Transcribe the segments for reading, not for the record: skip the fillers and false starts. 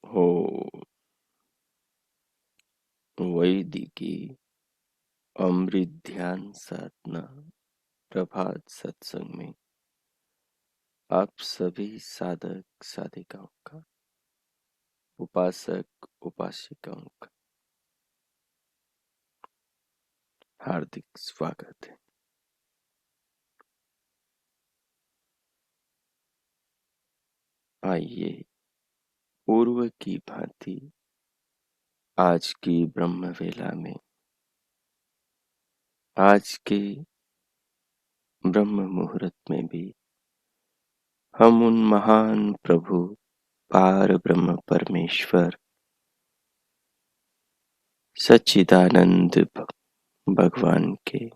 हो वैदिकी अमृत ध्यान साधना प्रभात सत्संग में आप सभी साधक साधिकाओं का, उपासक उपासिकाओं का हार्दिक स्वागत है। आइए पूर्व की भांति आज की ब्रह्म वेला में, आज के ब्रह्म मुहूर्त में भी हम उन महान प्रभु पार ब्रह्म परमेश्वर सच्चिदानंद भगवान के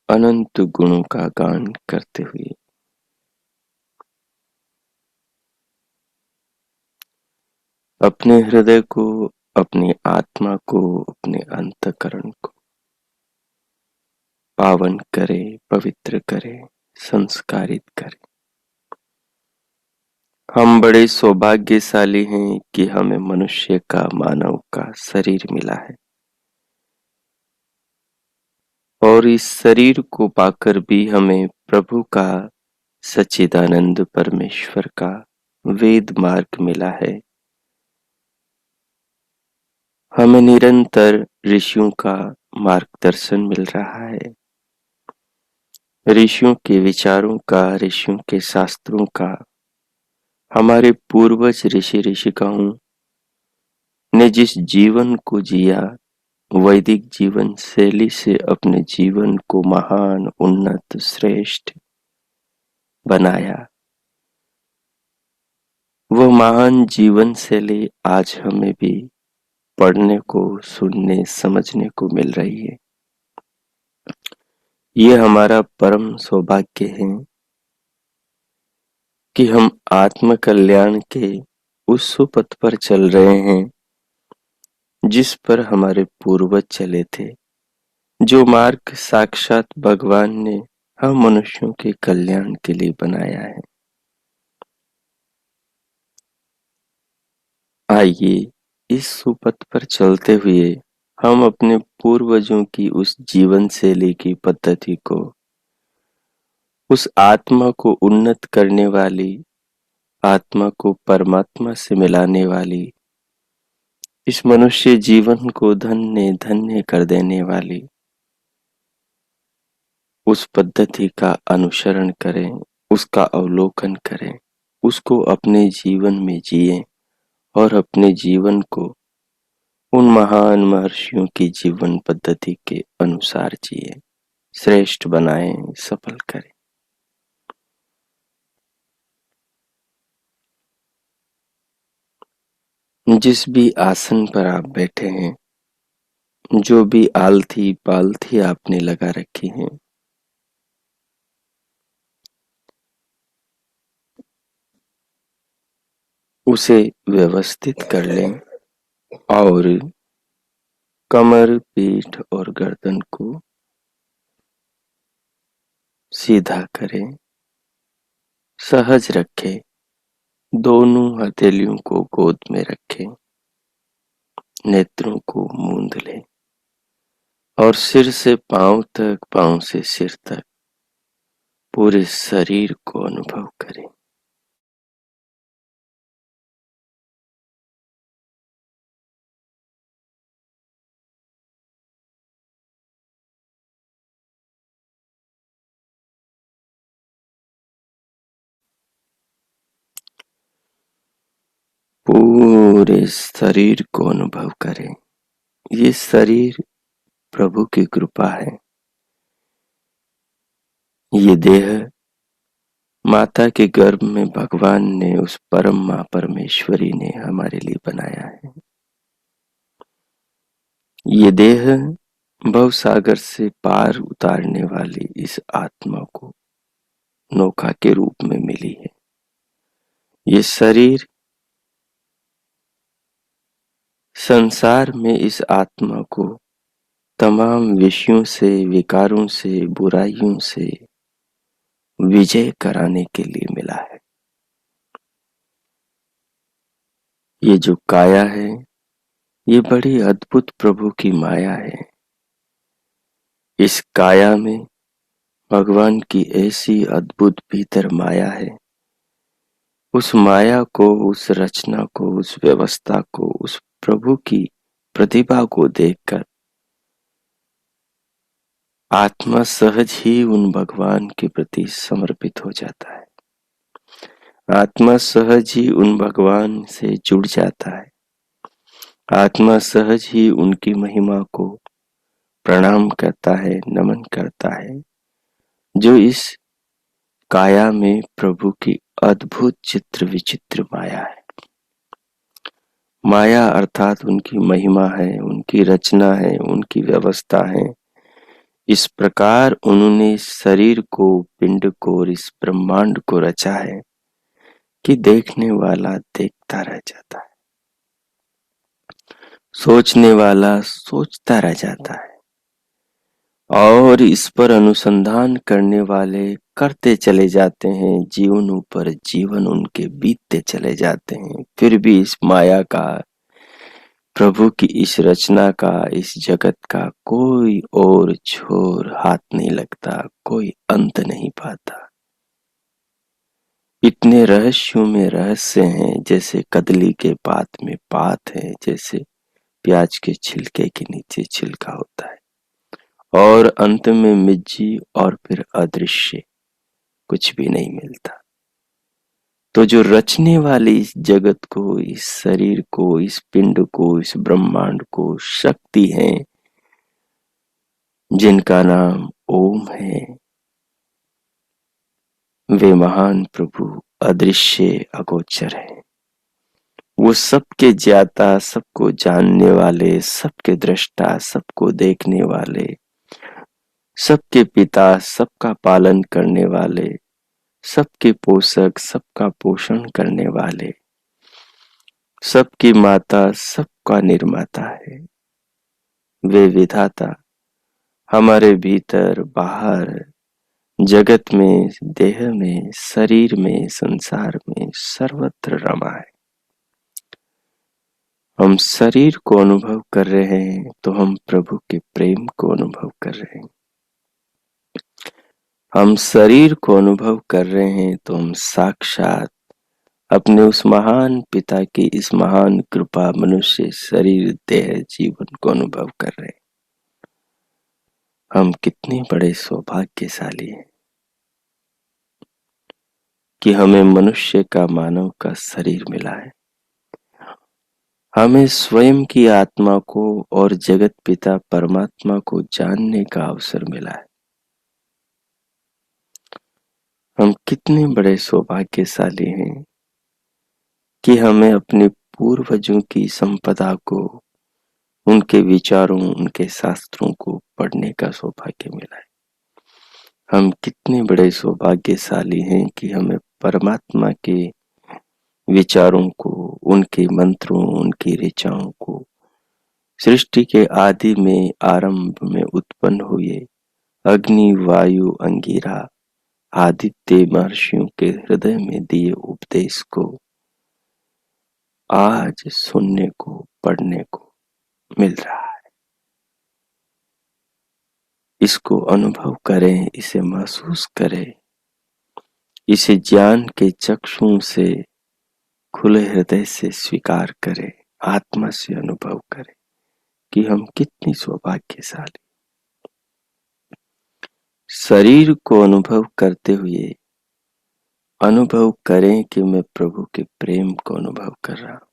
अनंत गुणों का गान करते हुए अपने हृदय को, अपनी आत्मा को, अपने अंतःकरण को पावन करे, पवित्र करे, संस्कारित करे। हम बड़े सौभाग्यशाली हैं कि हमें मनुष्य का, मानव का शरीर मिला है और इस शरीर को पाकर भी हमें प्रभु का, सच्चिदानंद परमेश्वर का वेद मार्ग मिला है। हमें निरंतर ऋषियों का मार्गदर्शन मिल रहा है, ऋषियों के विचारों का, ऋषियों के शास्त्रों का। हमारे पूर्वज ऋषि ऋषिकाओं ने जिस जीवन को जिया, वैदिक जीवन शैली से अपने जीवन को महान, उन्नत, श्रेष्ठ बनाया, वह महान जीवन शैली आज हमें भी पढ़ने को, सुनने, समझने को मिल रही है। ये हमारा परम सौभाग्य है कि हम आत्म कल्याण के उस सुपथ पर चल रहे हैं जिस पर हमारे पूर्वज चले थे, जो मार्ग साक्षात भगवान ने हम मनुष्यों के कल्याण के लिए बनाया है। आइए इस सुपथ पर चलते हुए हम अपने पूर्वजों की उस जीवन शैली की पद्धति को, उस आत्मा को उन्नत करने वाली, आत्मा को परमात्मा से मिलाने वाली, इस मनुष्य जीवन को धन्य धन्य कर देने वाली उस पद्धति का अनुसरण करें, उसका अवलोकन करें, उसको अपने जीवन में जिएं और अपने जीवन को उन महान महर्षियों की जीवन पद्धति के अनुसार जिएं, श्रेष्ठ बनाएं, सफल करें। जिस भी आसन पर आप बैठे हैं, जो भी आलथी पालथी आपने लगा रखी है, उसे व्यवस्थित कर लें और कमर, पीठ और गर्दन को सीधा करें। सहज रखें। दोनों हथेलियों को गोद में रखें। नेत्रों को मूंद लें और सिर से पांव तक, पांव से सिर तक पूरे शरीर को अनुभव करें। पूरे शरीर को अनुभव करें। ये शरीर प्रभु की कृपा है। ये देह माता के गर्भ में भगवान ने, उस परम मां परमेश्वरी ने हमारे लिए बनाया है। ये देह भव सागर से पार उतारने वाली इस आत्मा को नौका के रूप में मिली है। ये शरीर संसार में इस आत्मा को तमाम विषयों से, विकारों से, बुराइयों से विजय कराने के लिए मिला है। ये जो काया है, ये बड़ी अद्भुत प्रभु की माया है। इस काया में भगवान की ऐसी अद्भुत भीतर माया है। उस माया को, उस रचना को, उस व्यवस्था को, उस प्रभु की प्रतिभा को देखकर आत्मा सहज ही उन भगवान के प्रति समर्पित हो जाता है। आत्मा सहज ही उन भगवान से जुड़ जाता है। आत्मा सहज ही उनकी महिमा को प्रणाम करता है, नमन करता है, जो इस काया में प्रभु की अद्भुत चित्र विचित्र माया है। माया अर्थात उनकी महिमा है, उनकी रचना है, उनकी व्यवस्था है। इस प्रकार उन्होंने इस शरीर को, पिंड को और इस ब्रह्मांड को रचा है कि देखने वाला देखता रह जाता है, सोचने वाला सोचता रह जाता है और इस पर अनुसंधान करने वाले करते चले जाते हैं। जीवन ऊपर जीवन उनके बीतते चले जाते हैं, फिर भी इस माया का, प्रभु की इस रचना का, इस जगत का कोई और छोर हाथ नहीं लगता, कोई अंत नहीं पाता। इतने रहस्यों में रहस्य हैं, जैसे कदली के पात में पात है, जैसे प्याज के छिलके के नीचे छिलका होता है, और अंत में मिज्जी और फिर अदृश्य, कुछ भी नहीं मिलता। तो जो रचने वाली इस जगत को, इस शरीर को, इस पिंड को, इस ब्रह्मांड को शक्ति है, जिनका नाम ओम है, वे महान प्रभु अदृश्य अगोचर है। वो सबके ज्ञाता, सबको जानने वाले, सबके दृष्टा, सबको देखने वाले, सबके पिता, सबका पालन करने वाले, सबके पोषक, सबका पोषण करने वाले, सबकी माता, सबका निर्माता है। वे विधाता हमारे भीतर, बाहर, जगत में, देह में, शरीर में, संसार में सर्वत्र रमा है। हम शरीर को अनुभव कर रहे हैं तो हम प्रभु के प्रेम को अनुभव कर रहे हैं। हम शरीर को अनुभव कर रहे हैं तो हम साक्षात अपने उस महान पिता की इस महान कृपा, मनुष्य शरीर, देह, जीवन को अनुभव कर रहे हैं। हम कितने बड़े सौभाग्यशाली हैं कि हमें मनुष्य का, मानव का शरीर मिला है। हमें स्वयं की आत्मा को और जगत पिता परमात्मा को जानने का अवसर मिला है। हम कितने बड़े सौभाग्यशाली हैं कि हमें अपने पूर्वजों की संपदा को, उनके विचारों, उनके शास्त्रों को पढ़ने का सौभाग्य मिला है। हम कितने बड़े सौभाग्यशाली हैं कि हमें परमात्मा के विचारों को, उनके मंत्रों, उनकी ऋचाओं को सृष्टि के आदि में आरंभ में उत्पन्न हुए अग्नि, वायु, अंगिरा, आदित्य महर्षियों के हृदय में दिए उपदेश को आज सुनने को, पढ़ने को मिल रहा है। इसको अनुभव करें, इसे महसूस करें, इसे ज्ञान के चक्षुओं से खुले हृदय से स्वीकार करें, आत्मा से अनुभव करें कि हम कितनी सौभाग्यशाली। शरीर को अनुभव करते हुए अनुभव करें कि मैं प्रभु के प्रेम को अनुभव कर रहा हूं।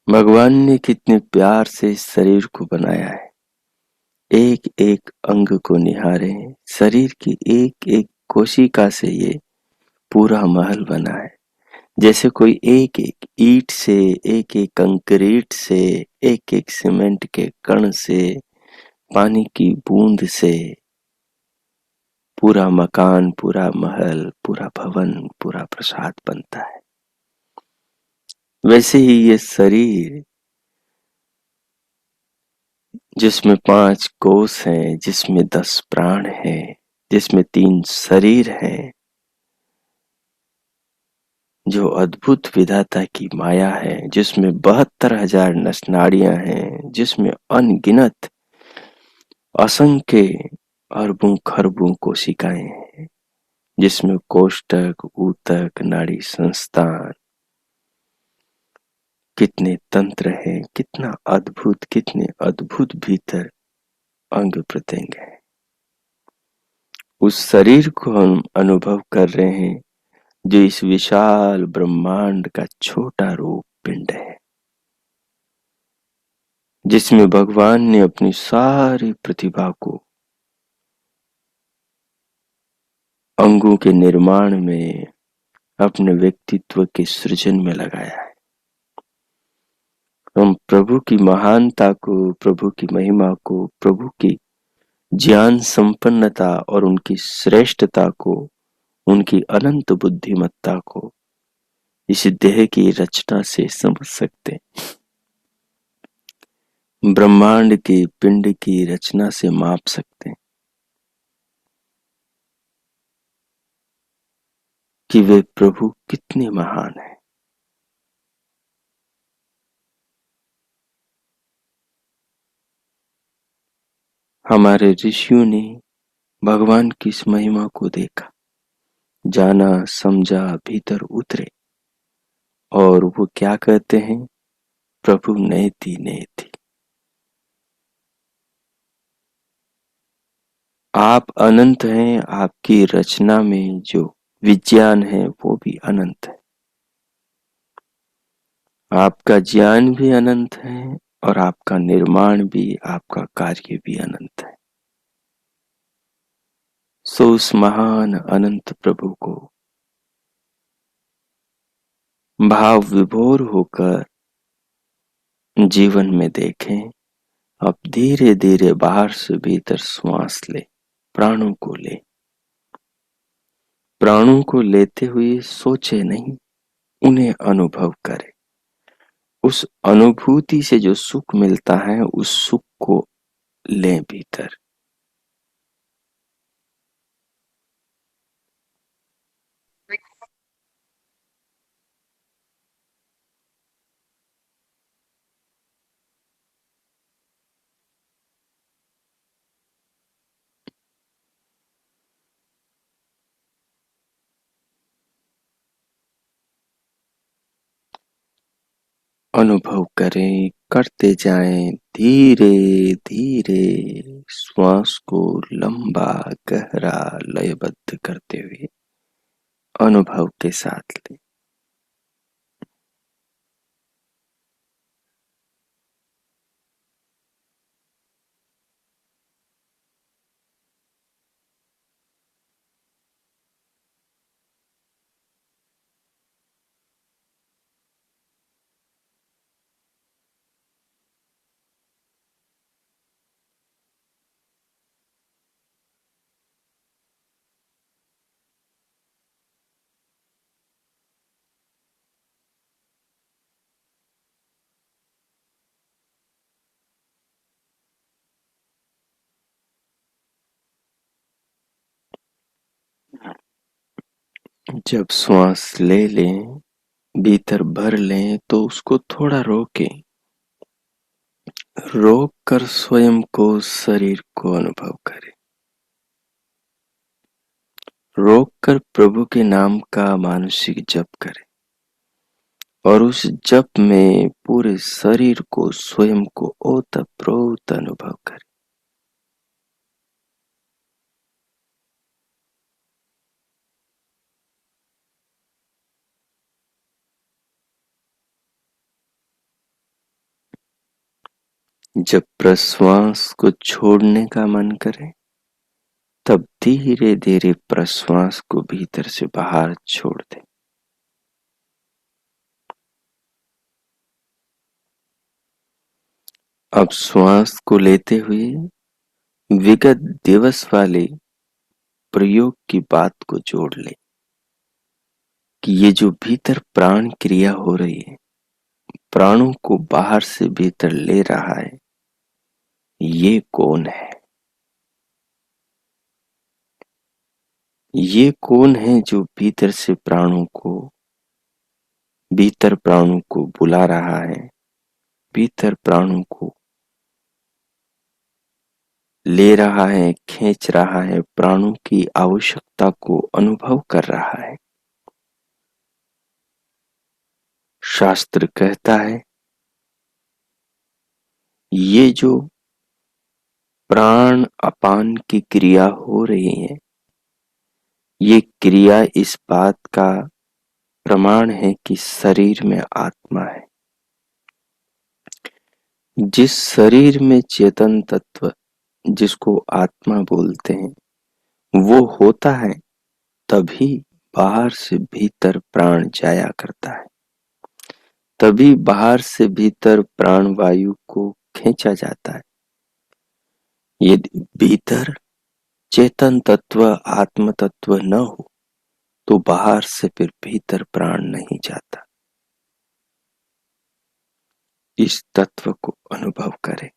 भगवान ने कितने प्यार से इस शरीर को बनाया है। एक एक अंग को निहारें, शरीर की एक एक कोशिका से ये पूरा महल बना है। जैसे कोई एक एक ईंट से, एक एक कंक्रीट से, एक एक सीमेंट के कण से, पानी की बूंद से पूरा मकान, पूरा महल, पूरा भवन, पूरा प्रासाद बनता है। वैसे ही ये शरीर जिसमें 5 कोष हैं, जिसमें 10 प्राण हैं, जिसमें 3 शरीर हैं, जो अद्भुत विधाता की माया है, जिसमें 72,000 नसनाड़ियां हैं, जिसमें अनगिनत असंख्य अरबों खरबों कोशिकाएं हैं, जिसमें कोष्ठक, ऊतक, नाड़ी संस्थान, कितने तंत्र हैं, कितने अद्भुत भीतर अंग प्रत्यंग है। उस शरीर को हम अनुभव कर रहे हैं जो इस विशाल ब्रह्मांड का छोटा रूप पिंड है, जिसमें भगवान ने अपनी सारी प्रतिभा को अंगों के निर्माण में, अपने व्यक्तित्व के सृजन में लगाया है। हम प्रभु की महानता को, प्रभु की महिमा को, प्रभु की ज्ञान संपन्नता और उनकी श्रेष्ठता को, उनकी अनंत बुद्धिमत्ता को इस देह की रचना से समझ सकते हैं। ब्रह्मांड की पिंड की रचना से माप सकते हैं कि वे प्रभु कितने महान हैं। हमारे ऋषियों ने भगवान की इस महिमा को देखा, जाना, समझा, भीतर उतरे और वो क्या कहते हैं, प्रभु नेति नेति। आप अनंत हैं, आपकी रचना में जो विज्ञान है वो भी अनंत है। आपका ज्ञान भी अनंत है और आपका निर्माण भी, आपका कार्य भी अनंत है। सो उस महान अनंत प्रभु को भाव विभोर होकर जीवन में देखें। अब धीरे धीरे बाहर से भीतर श्वास ले, प्राणों को ले। प्राणों को लेते हुए सोचे नहीं, उन्हें अनुभव करें। उस अनुभूति से जो सुख मिलता है, उस सुख को लें भीतर। अनुभव करें, करते जाएं, धीरे धीरे श्वास को लंबा गहरा लयबद्ध करते हुए अनुभव के साथ लें। जब श्वास ले लें, भीतर भर लें तो उसको थोड़ा रोकें। रोक कर स्वयं को, शरीर को अनुभव करें। रोक कर प्रभु के नाम का मानसिक जप करें और उस जप में पूरे शरीर को, स्वयं को ओतप्रोत अनुभव करें। जब प्रश्वास को छोड़ने का मन करे, तब धीरे धीरे प्रश्वास को भीतर से बाहर छोड़ दें। अब श्वास को लेते हुए विगत दिवस वाले प्रयोग की बात को जोड़ लें कि ये जो भीतर प्राण क्रिया हो रही है, प्राणों को बाहर से भीतर ले रहा है, ये कौन है? ये कौन है जो भीतर से भीतर प्राणों को बुला रहा है, भीतर प्राणों को ले रहा है, खींच रहा है, प्राणों की आवश्यकता को अनुभव कर रहा है। शास्त्र कहता है, ये जो प्राण अपान की क्रिया हो रही है, ये क्रिया इस बात का प्रमाण है कि शरीर में आत्मा है। जिस शरीर में चेतन तत्व, जिसको आत्मा बोलते हैं, वो होता है, तभी बाहर से भीतर प्राण जाया करता है। तभी बाहर से भीतर प्राण वायु को खींचा जाता है। यदि भीतर चेतन तत्व, आत्म तत्व न हो, तो बाहर से फिर भीतर प्राण नहीं जाता। इस तत्व को अनुभव करें।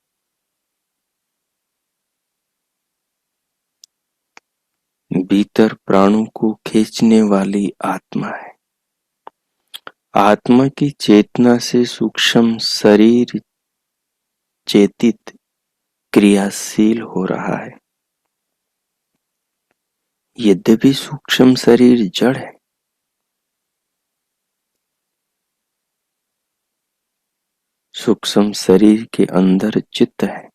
भीतर प्राणों को खींचने वाली आत्मा है। आत्मा की चेतना से सूक्ष्म शरीर चेतित, क्रियाशील हो रहा है। यद्यपि सूक्ष्म शरीर जड़ है, सूक्ष्म शरीर के अंदर चित्त है,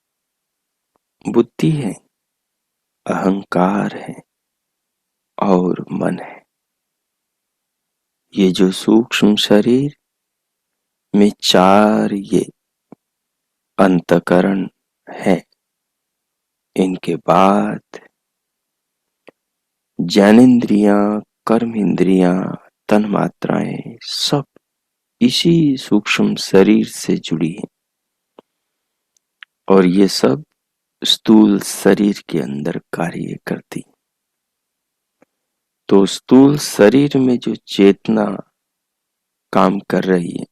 बुद्धि है, अहंकार है और मन है। ये जो सूक्ष्म शरीर में चार ये अंतकरण है, इनके बाद ज्ञानेंद्रियां, कर्म इंद्रियां, तन मात्राएं सब इसी सूक्ष्म शरीर से जुड़ी है और ये सब स्थूल शरीर के अंदर कार्य करती। तो स्थूल शरीर में जो चेतना काम कर रही है,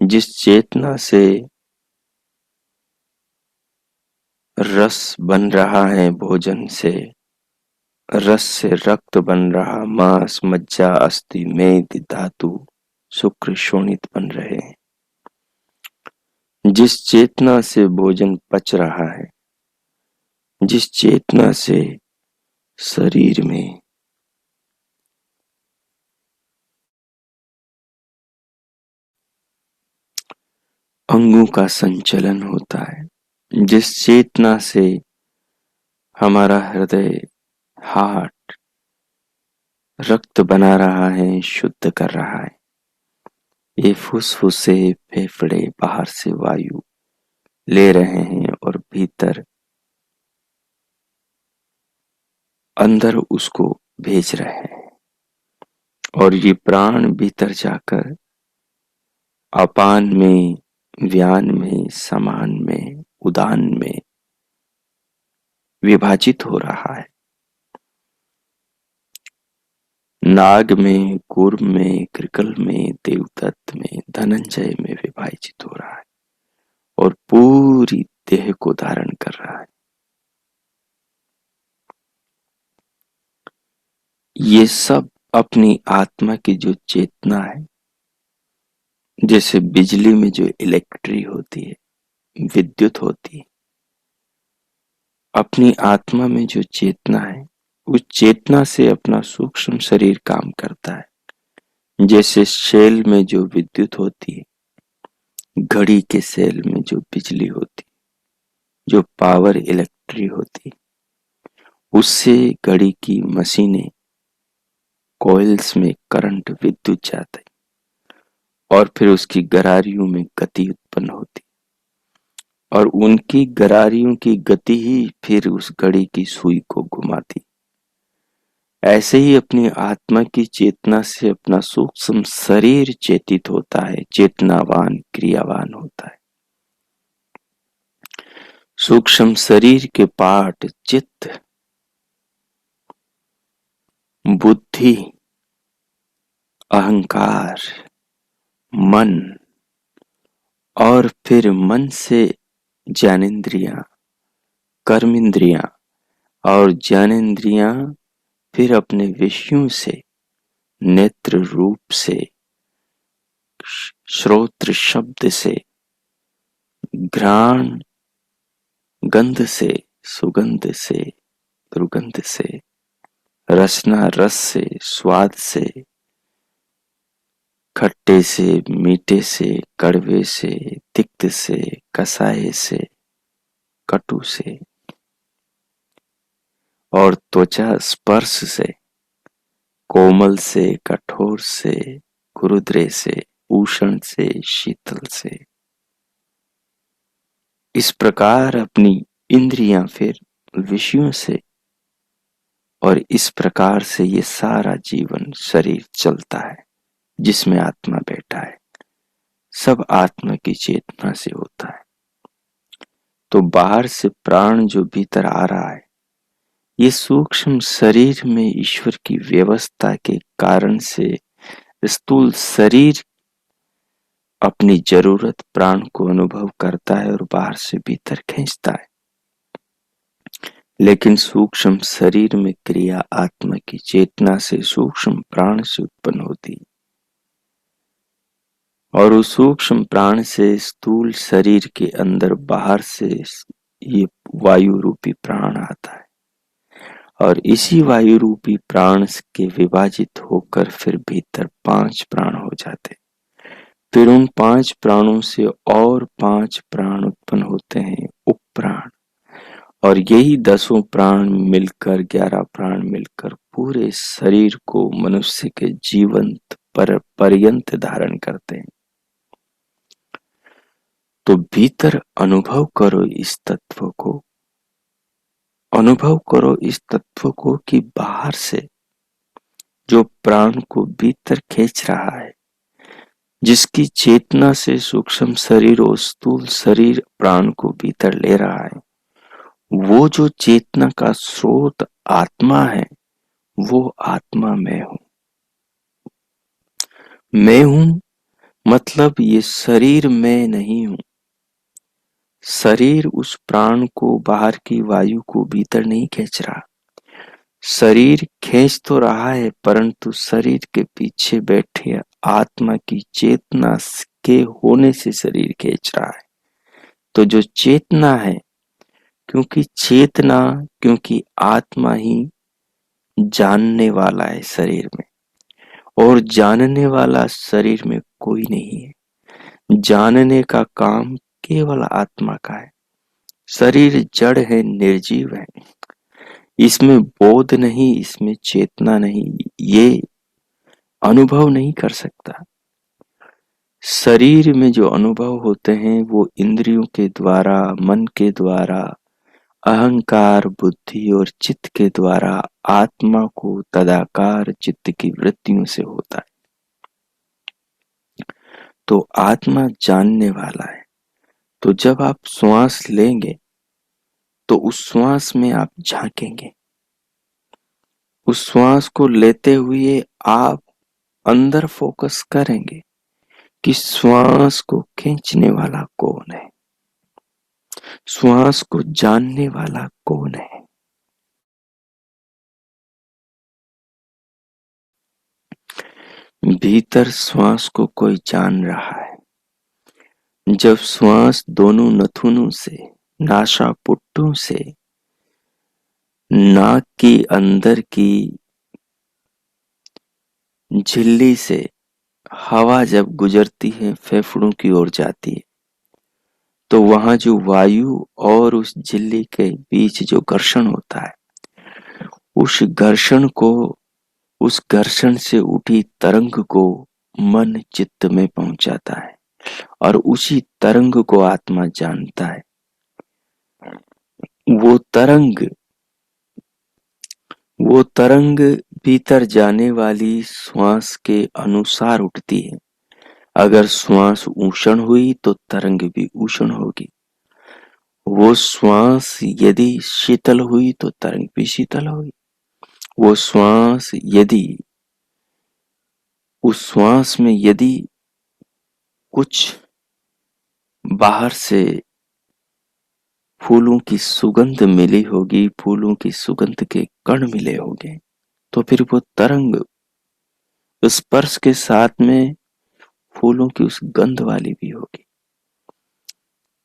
जिस चेतना से रस बन रहा है, भोजन से रस से रक्त बन रहा, मांस, मज्जा, अस्थि, मेद, धातु, शुक्र, शोणित बन रहे हैं। जिस चेतना से भोजन पच रहा है, जिस चेतना से शरीर में अंगों का संचलन होता है, जिस चेतना से हमारा हृदय, हार्ट रक्त बना रहा है, शुद्ध कर रहा है, ये फुसफुसे, फेफड़े बाहर से वायु ले रहे हैं और भीतर अंदर उसको भेज रहे हैं। और ये प्राण भीतर जाकर अपान में, व्यान में, समान में, उदान में विभाजित हो रहा है। नाग में, कूर्म में, कृकल में, देवदत्त में, धनंजय में विभाजित हो रहा है और पूरी देह को धारण कर रहा है। ये सब अपनी आत्मा की जो चेतना है, जैसे बिजली में जो इलेक्ट्री होती है, विद्युत होती है, अपनी आत्मा में जो चेतना है, उस चेतना से अपना सूक्ष्म शरीर काम करता है। जैसे सेल में जो विद्युत होती है, घड़ी के सेल में जो बिजली होती, जो पावर इलेक्ट्री होती, उससे घड़ी की मशीनें कॉइल्स में करंट विद्युत जाता है और फिर उसकी गरारियों में गति उत्पन्न होती और उनकी गरारियों की गति ही फिर उस घड़ी की सुई को घुमाती। ऐसे ही अपनी आत्मा की चेतना से अपना सूक्ष्म शरीर चेतित होता है, चेतनावान क्रियावान होता है। सूक्ष्म शरीर के पार्ट चित्त, बुद्धि, अहंकार, मन और फिर मन से ज्ञानेंद्रियां, कर्मेंद्रियां और ज्ञानेंद्रियां फिर अपने विषयों से, नेत्र रूप से, श्रोत्र शब्द से, घ्राण गंध से, सुगंध से, दुर्गंध से, रसना रस से, स्वाद से, खट्टे से, मीठे से, कड़वे से, तिक्त से, कसाए से, कटु से, और त्वचा स्पर्श से, कोमल से, कठोर से, गुरुद्रे से, उष्ण से, शीतल से। इस प्रकार अपनी इंद्रियां फिर विषयों से, और इस प्रकार से ये सारा जीवन शरीर चलता है जिसमें आत्मा बैठा है। सब आत्मा की चेतना से होता है। तो बाहर से प्राण जो भीतर आ रहा है, ये सूक्ष्म शरीर में ईश्वर की व्यवस्था के कारण से स्थूल शरीर अपनी जरूरत प्राण को अनुभव करता है और बाहर से भीतर खींचता है। लेकिन सूक्ष्म शरीर में क्रिया आत्मा की चेतना से सूक्ष्म प्राण से उत्पन्न होती है और उस सूक्ष्म प्राण से स्थूल शरीर के अंदर बाहर से ये वायु रूपी प्राण आता है और इसी वायु रूपी प्राण के विभाजित होकर फिर भीतर 5 प्राण हो जाते। फिर उन 5 प्राणों से और 5 प्राण उत्पन्न होते हैं, उपप्राण, और यही 10 प्राण मिलकर 11 प्राण मिलकर पूरे शरीर को मनुष्य के जीवंत पर पर्यंत धारण करते हैं। तो भीतर अनुभव करो इस तत्व को, अनुभव करो इस तत्व को कि बाहर से जो प्राण को भीतर खींच रहा है, जिसकी चेतना से सूक्ष्म शरीर और स्थूल शरीर प्राण को भीतर ले रहा है, वो जो चेतना का स्रोत आत्मा है, वो आत्मा मैं हूं। मैं हूं मतलब ये शरीर मैं नहीं हूं। शरीर उस प्राण को, बाहर की वायु को भीतर नहीं खींच रहा। शरीर खींच तो रहा है, परंतु शरीर के पीछे बैठे आत्मा की चेतना के होने से शरीर खींच रहा है। तो जो चेतना है, क्योंकि आत्मा ही जानने वाला है शरीर में, और जानने वाला शरीर में कोई नहीं है। जानने का काम केवल आत्मा का है। शरीर जड़ है, निर्जीव है, इसमें बोध नहीं, इसमें चेतना नहीं, ये अनुभव नहीं कर सकता। शरीर में जो अनुभव होते हैं वो इंद्रियों के द्वारा, मन के द्वारा, अहंकार, बुद्धि और चित्त के द्वारा आत्मा को तदाकार चित्त की वृत्तियों से होता है। तो आत्मा जानने वाला है। तो जब आप श्वास लेंगे तो उस श्वास में आप झांकेंगे। उस श्वास को लेते हुए आप अंदर फोकस करेंगे कि श्वास को खींचने वाला कौन है, श्वास को जानने वाला कौन है। भीतर श्वास को कोई जान रहा है। जब श्वास दोनों नथुनों से, नासापुटों से, नाक की अंदर की झिल्ली से हवा जब गुजरती है, फेफड़ों की ओर जाती है, तो वहां जो वायु और उस झिल्ली के बीच जो घर्षण होता है, उस घर्षण को, उस घर्षण से उठी तरंग को मन चित्त में पहुंचाता है और उसी तरंग को आत्मा जानता है। वो तरंग वो तरंग भीतर जाने वाली श्वास के अनुसार उठती है। अगर श्वास उष्ण हुई तो तरंग भी उष्ण होगी। वो श्वास यदि शीतल हुई तो तरंग भी शीतल होगी। वो श्वास यदि उस श्वास में यदि कुछ बाहर से फूलों की सुगंध मिली होगी, फूलों की सुगंध के कण मिले होंगे, तो फिर वो तरंग स्पर्श के साथ में फूलों की उस गंध वाली भी होगी।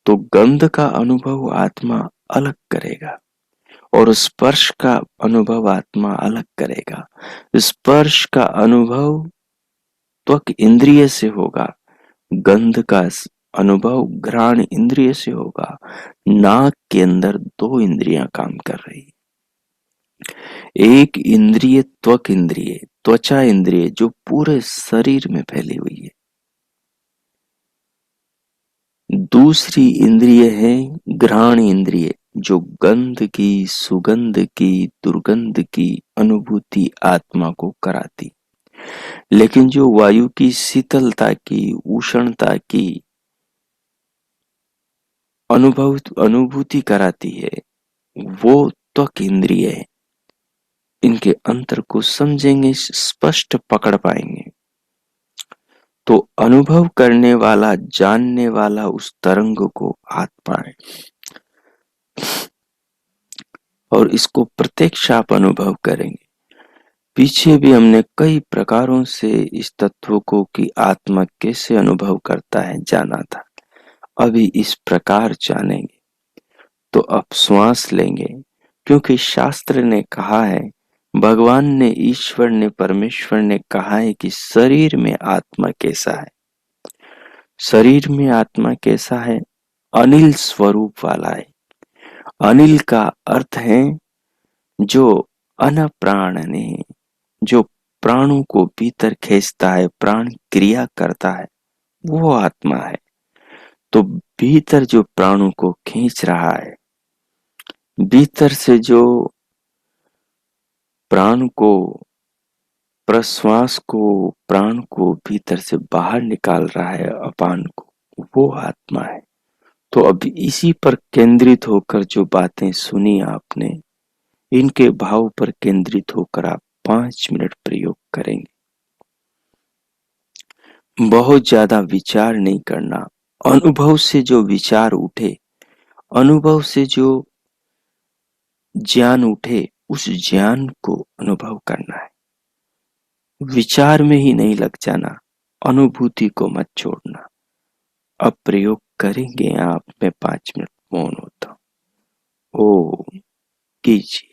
तो गंध का अनुभव आत्मा अलग करेगा और स्पर्श का अनुभव आत्मा अलग करेगा। स्पर्श का अनुभव त्वक इंद्रिय से होगा, गंध का अनुभव घ्राण इंद्रिय से होगा। नाक के अंदर दो इंद्रियां काम कर रही है। एक इंद्रिय त्वक इंद्रिय, त्वचा इंद्रिय, जो पूरे शरीर में फैली हुई है। दूसरी इंद्रिय है घ्राण इंद्रिय, जो गंध की, सुगंध की, दुर्गंध की अनुभूति आत्मा को कराती। लेकिन जो वायु की शीतलता की, उष्णता की अनुभूति कराती है, वो त्वक इंद्रिय है। इनके अंतर को समझेंगे, स्पष्ट पकड़ पाएंगे। तो अनुभव करने वाला, जानने वाला उस तरंग को आत्मा है और इसको प्रत्यक्ष आप अनुभव करेंगे। पीछे भी हमने कई प्रकारों से इस तत्व को कि आत्मा कैसे अनुभव करता है जाना था। अभी इस प्रकार जानेंगे। तो अब श्वास लेंगे, क्योंकि शास्त्र ने कहा है, भगवान ने, ईश्वर ने, परमेश्वर ने कहा है कि शरीर में आत्मा कैसा है। शरीर में आत्मा कैसा है? अनिल स्वरूप वाला है। अनिल का अर्थ है जो अनप्राण ने, जो प्राणों को भीतर खींचता है, प्राण क्रिया करता है, वो आत्मा है। तो भीतर जो प्राणों को खींच रहा है, भीतर से जो प्राण को, प्रश्वास को, प्राण को भीतर से बाहर निकाल रहा है, अपान को, वो आत्मा है। तो अब इसी पर केंद्रित होकर जो बातें सुनी आपने, इनके भाव पर केंद्रित होकर आप 5 मिनट प्रयोग करेंगे। बहुत ज्यादा विचार नहीं करना। अनुभव से जो विचार उठे, अनुभव से जो ज्ञान उठे, उस ज्ञान को अनुभव करना है। विचार में ही नहीं लग जाना, अनुभूति को मत छोड़ना। अब प्रयोग करेंगे आप, मैं 5 मिनट मौन होता हूं। ओ कीजिए।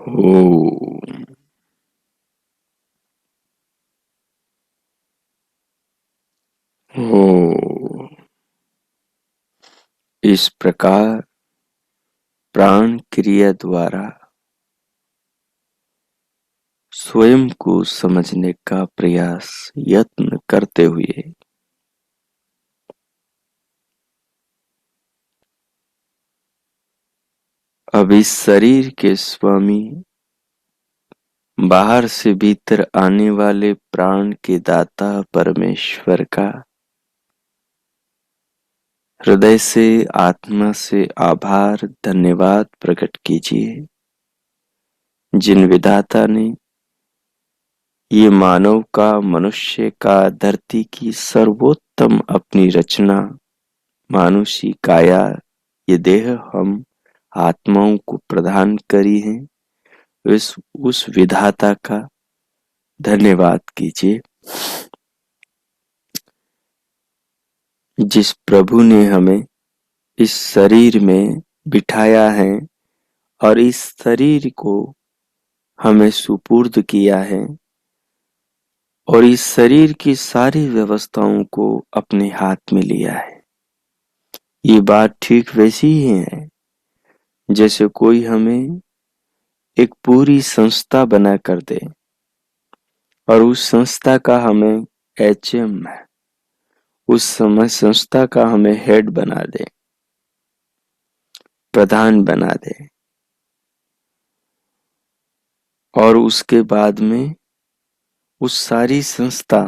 हो। हो। इस प्रकार प्राण क्रिया द्वारा स्वयं को समझने का प्रयास यत्न करते हुए अब इस शरीर के स्वामी, बाहर से भीतर आने वाले प्राण के दाता परमेश्वर का हृदय से, आत्मा से आभार धन्यवाद प्रकट कीजिए, जिन विधाता ने ये मानव का, मनुष्य का, धरती की सर्वोत्तम अपनी रचना, मानुषी काया, ये देह हम आत्माओं को प्रदान करी है, उस विधाता का धन्यवाद कीजिए, जिस प्रभु ने हमें इस शरीर में बिठाया है और इस शरीर को हमें सुपुर्द किया है और इस शरीर की सारी व्यवस्थाओं को अपने हाथ में लिया है। ये बात ठीक वैसी ही है जैसे कोई हमें एक पूरी संस्था बना कर दे और उस संस्था का हमें एचएम, उस समय संस्था का हमें हेड बना दे, प्रधान बना दे और उसके बाद में उस सारी संस्था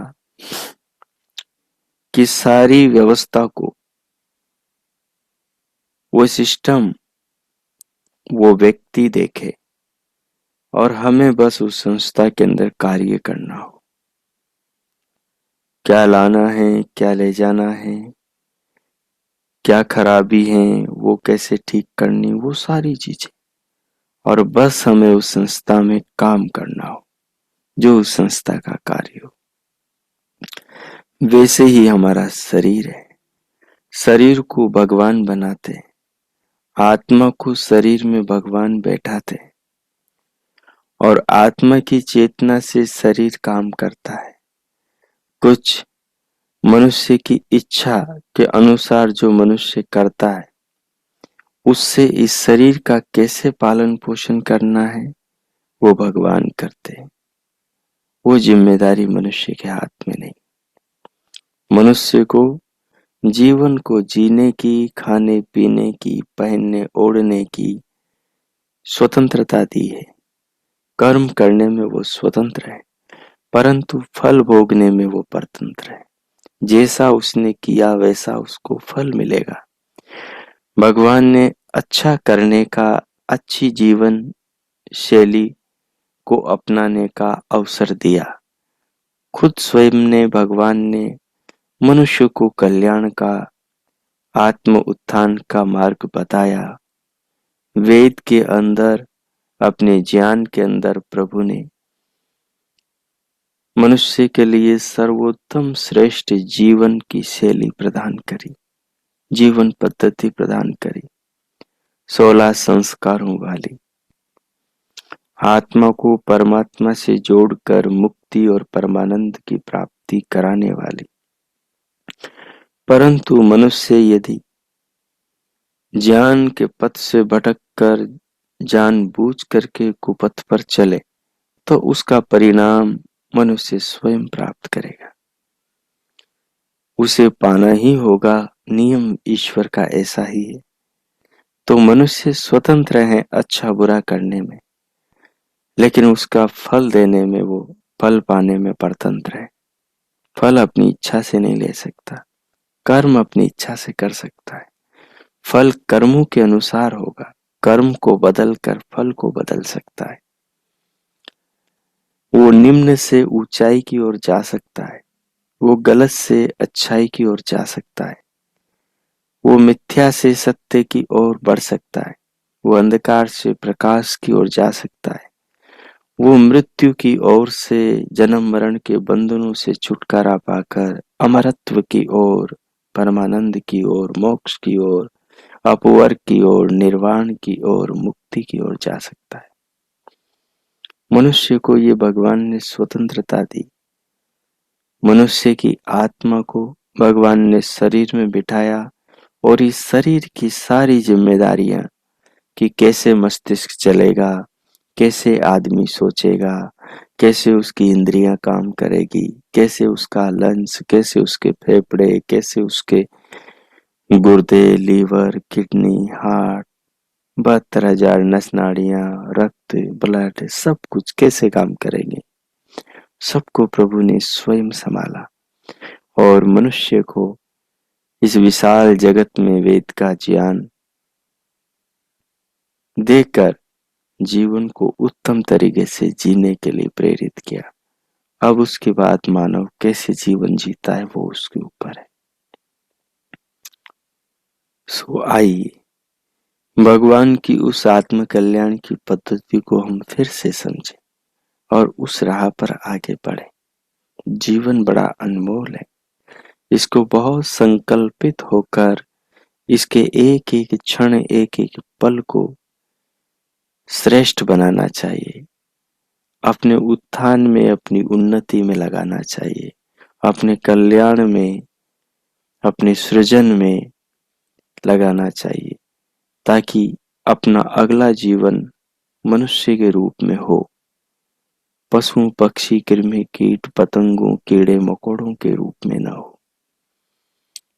की सारी व्यवस्था को, वो सिस्टम, वो व्यक्ति देखे और हमें बस उस संस्था के अंदर कार्य करना हो। क्या लाना है, क्या ले जाना है, क्या खराबी है, वो कैसे ठीक करनी, वो सारी चीजें, और बस हमें उस संस्था में काम करना हो, जो उस संस्था का कार्य हो। वैसे ही हमारा शरीर है, शरीर को भगवान बनाते, आत्मा को शरीर में भगवान बैठाते और आत्मा की चेतना से शरीर काम करता है। कुछ मनुष्य की इच्छा के अनुसार जो मनुष्य करता है, उससे इस शरीर का कैसे पालन पोषण करना है वो भगवान करते हैं। वो जिम्मेदारी मनुष्य के हाथ में नहीं। मनुष्य को जीवन को जीने की, खाने पीने की, पहनने ओढ़ने की स्वतंत्रता दी है। कर्म करने में वो स्वतंत्र है, परंतु फल भोगने में वो परतंत्र है। जैसा उसने किया वैसा उसको फल मिलेगा। भगवान ने अच्छा करने का, अच्छी जीवन शैली को अपनाने का अवसर दिया। खुद स्वयं ने, भगवान ने मनुष्य को कल्याण का, आत्म उत्थान का मार्ग बताया। वेद के अंदर, अपने ज्ञान के अंदर प्रभु ने मनुष्य के लिए सर्वोत्तम श्रेष्ठ जीवन की शैली प्रदान करी, जीवन पद्धति प्रदान करी, 16 संस्कारों वाली, आत्मा को परमात्मा से जोड़कर मुक्ति और परमानंद की प्राप्ति कराने वाली। परंतु मनुष्य यदि ज्ञान के पथ से भटक कर जानबूझ करके कुपथ पर चले तो उसका परिणाम मनुष्य स्वयं प्राप्त करेगा। उसे पाना ही होगा, नियम ईश्वर का ऐसा ही है। तो मनुष्य स्वतंत्र है अच्छा बुरा करने में, लेकिन उसका फल देने में, वो फल पाने में परतंत्र है। फल अपनी इच्छा से नहीं ले सकता, कर्म अपनी इच्छा से कर सकता है। फल कर्मों के अनुसार होगा, कर्म को बदल कर फल को बदल सकता है। वो निम्न से ऊंचाई की ओर जा सकता है, वो गलत से अच्छाई की ओर जा सकता है, वो मिथ्या से सत्य की ओर बढ़ सकता है, वो अंधकार से प्रकाश की ओर जा सकता है, वो मृत्यु की ओर से, जन्म मरण के बंधनों से छुटकारा पाकर अमरत्व की ओर, परमानंद की ओर, मोक्ष की ओर, अपवर्ग की ओर, निर्वाण की ओर, मुक्ति की ओर जा सकता है। मनुष्य को ये भगवान ने स्वतंत्रता दी। मनुष्य की आत्मा को भगवान ने शरीर में बिठाया और इस शरीर की सारी जिम्मेदारियां कि कैसे मस्तिष्क चलेगा, कैसे आदमी सोचेगा, कैसे उसकी इंद्रियां काम करेगी, कैसे उसका लंग्स, कैसे उसके फेफड़े, कैसे उसके गुर्दे, लीवर, किडनी, हार्ट, 72,000 नस नाड़ियां, रक्त, ब्लड, सब कुछ कैसे काम करेंगे, सबको प्रभु ने स्वयं संभाला। और मनुष्य को इस विशाल जगत में वेद का ज्ञान देकर जीवन को उत्तम तरीके से जीने के लिए प्रेरित किया। अब उसके बाद मानव कैसे जीवन जीता है वो उसके ऊपर है। सो आइए भगवान की उस आत्म कल्याण की पद्धति को हम फिर से समझें और उस राह पर आगे बढ़े। जीवन बड़ा अनमोल है, इसको बहुत संकल्पित होकर इसके एक एक क्षण, एक एक पल को श्रेष्ठ बनाना चाहिए। अपने उत्थान में, अपनी उन्नति में लगाना चाहिए, अपने कल्याण में, अपने सृजन में लगाना चाहिए, ताकि अपना अगला जीवन मनुष्य के रूप में हो, पशु पक्षी कृमि कीट पतंगों कीड़े मकोड़ों के रूप में न हो,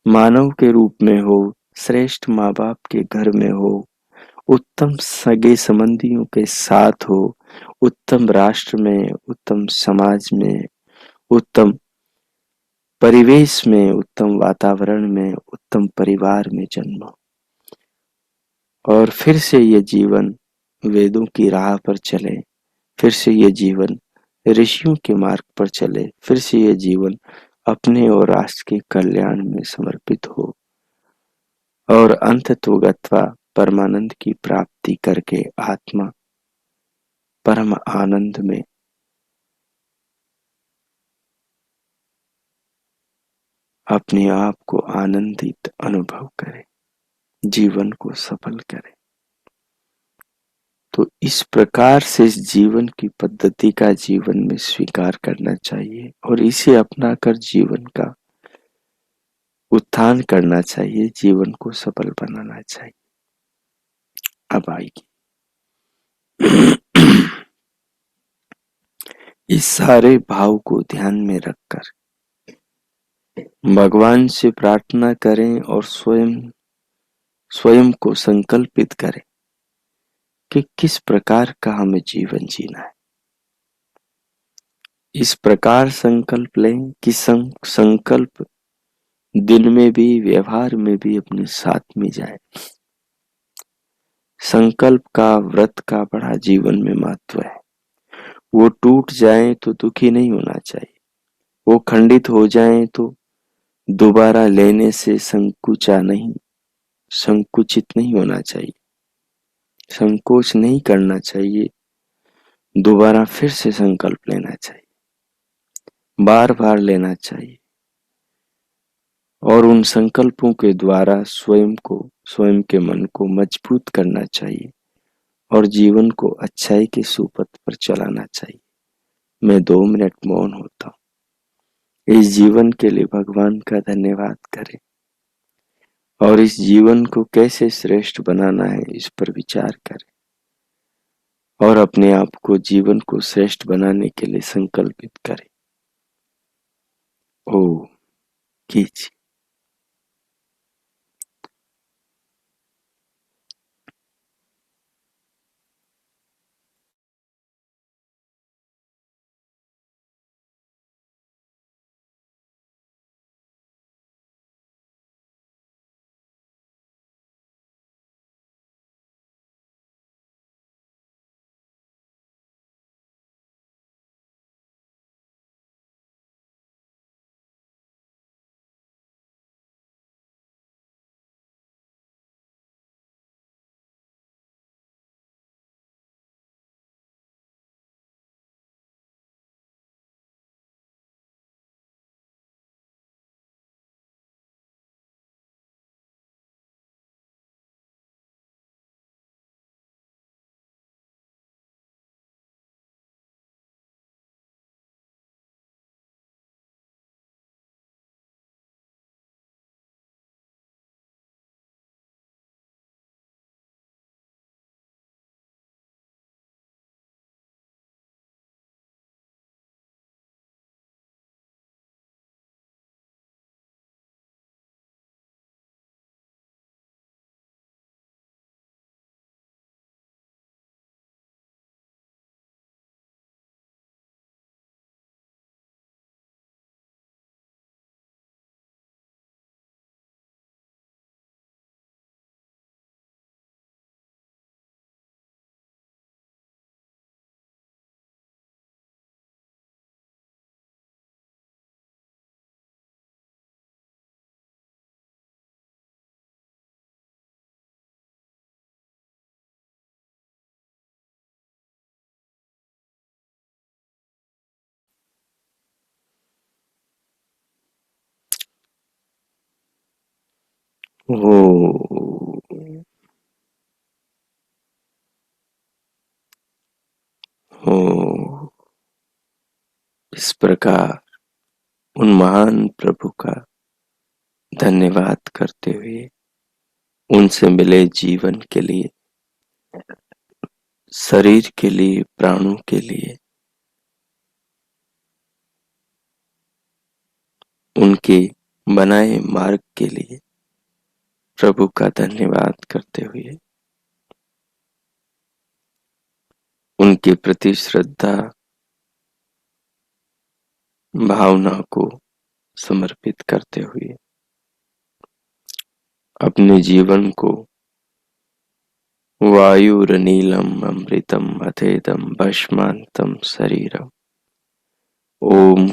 मानव के रूप में हो, श्रेष्ठ माँ बाप के घर में हो, उत्तम सगे संबंधियों के साथ हो, उत्तम राष्ट्र में, उत्तम समाज में, उत्तम परिवेश में, उत्तम वातावरण में, उत्तम परिवार में जन्म। और फिर से ये जीवन वेदों की राह पर चले, फिर से ये जीवन ऋषियों के मार्ग पर चले, फिर से ये जीवन अपने और राष्ट्र के कल्याण में समर्पित हो और अंततोगत्वा परमानंद की प्राप्ति करके आत्मा परम आनंद में अपने आप को आनंदित अनुभव करे, जीवन को सफल करे। तो इस प्रकार से इस जीवन की पद्धति का जीवन में स्वीकार करना चाहिए और इसे अपनाकर जीवन का उत्थान करना चाहिए, जीवन को सफल बनाना चाहिए। अब आएगी इस सारे भाव को ध्यान में रखकर भगवान से प्रार्थना करें और स्वयं स्वयं को संकल्पित करें कि किस प्रकार का हमें जीवन जीना है। इस प्रकार संकल्प लें कि संकल्प दिन में भी, व्यवहार में भी अपने साथ में जाए। संकल्प का, व्रत का बड़ा जीवन में महत्व है। वो टूट जाए तो दुखी नहीं होना चाहिए, वो खंडित हो जाए तो दोबारा लेने से संकुचित नहीं होना चाहिए, संकोच नहीं करना चाहिए, दोबारा फिर से संकल्प लेना चाहिए, बार बार लेना चाहिए और उन संकल्पों के द्वारा स्वयं के मन को मजबूत करना चाहिए और जीवन को अच्छाई के सुपथ पर चलाना चाहिए। मैं 2 मिनट मौन होता हूँ। इस जीवन के लिए भगवान का धन्यवाद करें और इस जीवन को कैसे श्रेष्ठ बनाना है इस पर विचार करें और अपने आप को, जीवन को श्रेष्ठ बनाने के लिए संकल्पित करें। ओ कीजिए। हो हो इस प्रकार उन महान प्रभु का धन्यवाद करते हुए उनसे मिले जीवन के लिए, शरीर के लिए, प्राणों के लिए, उनके बनाए मार्ग के लिए प्रभु का धन्यवाद करते हुए उनके प्रति श्रद्धा भावना को समर्पित करते हुए अपने जीवन को वायुरनीलम अमृतम अथेदम भस्मांतम शरीरम ओम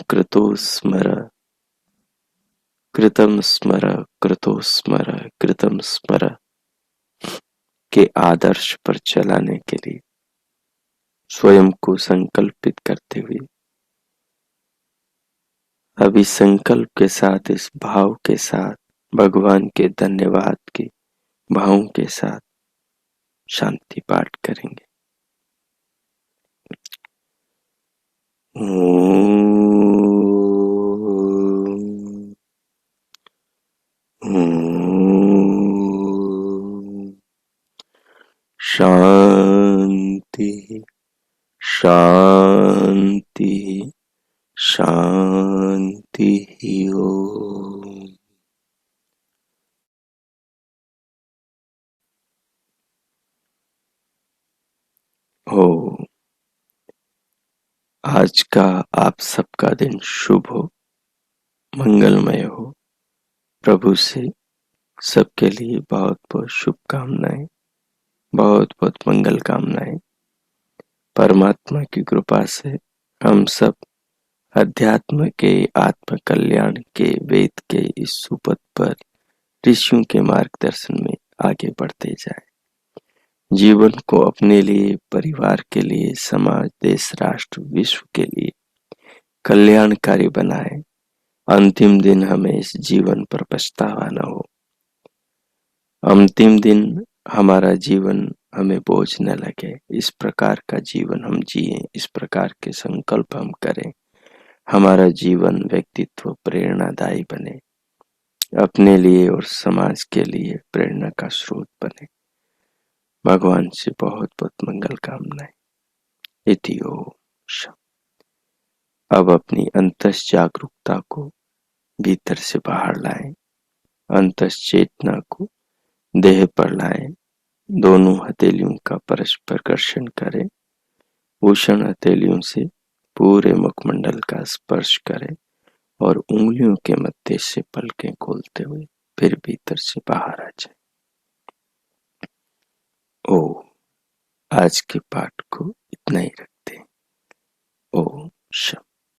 कृतम स्मर कृतो स्मर कृतम स्मर के आदर्श पर चलाने के लिए स्वयं को संकल्पित करते हुए अभी संकल्प के साथ, इस भाव के साथ, भगवान के धन्यवाद के भावों के साथ शांति पाठ करेंगे। शांति शांति शांति ओम। हो आज का आप सबका दिन शुभ हो, मंगलमय हो। प्रभु से सबके लिए बहुत बहुत शुभकामनाएं, बहुत बहुत मंगल कामनाएं। परमात्मा की कृपा से हम सब अध्यात्म के, आत्म कल्याण के, वेद के इस सुपथ पर ऋषियों के मार्गदर्शन में आगे बढ़ते जाए। जीवन को अपने लिए, परिवार के लिए, समाज, देश, राष्ट्र, विश्व के लिए कल्याणकारी बनाए। अंतिम दिन हमें इस जीवन पर पछतावा न हो। अंतिम दिन हमारा जीवन हमें बोझ न लगे। इस प्रकार का जीवन हम जिए, इस प्रकार के संकल्प हम करें। हमारा जीवन, व्यक्तित्व प्रेरणादायी बने, अपने लिए और समाज के लिए प्रेरणा का स्रोत बने। भगवान से बहुत बहुत मंगल कामनाएं। इति ओम शांति। अब अपनी अंतस जागरूकता को भीतर से बाहर लाएं, अंतस चेतना को देह पर लाएं। दोनों हथेलियों का परस्पर घर्षण करें। उष्ण हथेलियों से पूरे मुखमंडल का स्पर्श करें और उंगलियों के मध्य से पलकें खोलते हुए फिर भीतर से बाहर आ जाए। ओ आज के पाठ को इतना ही रखते हैं। ओम शांति।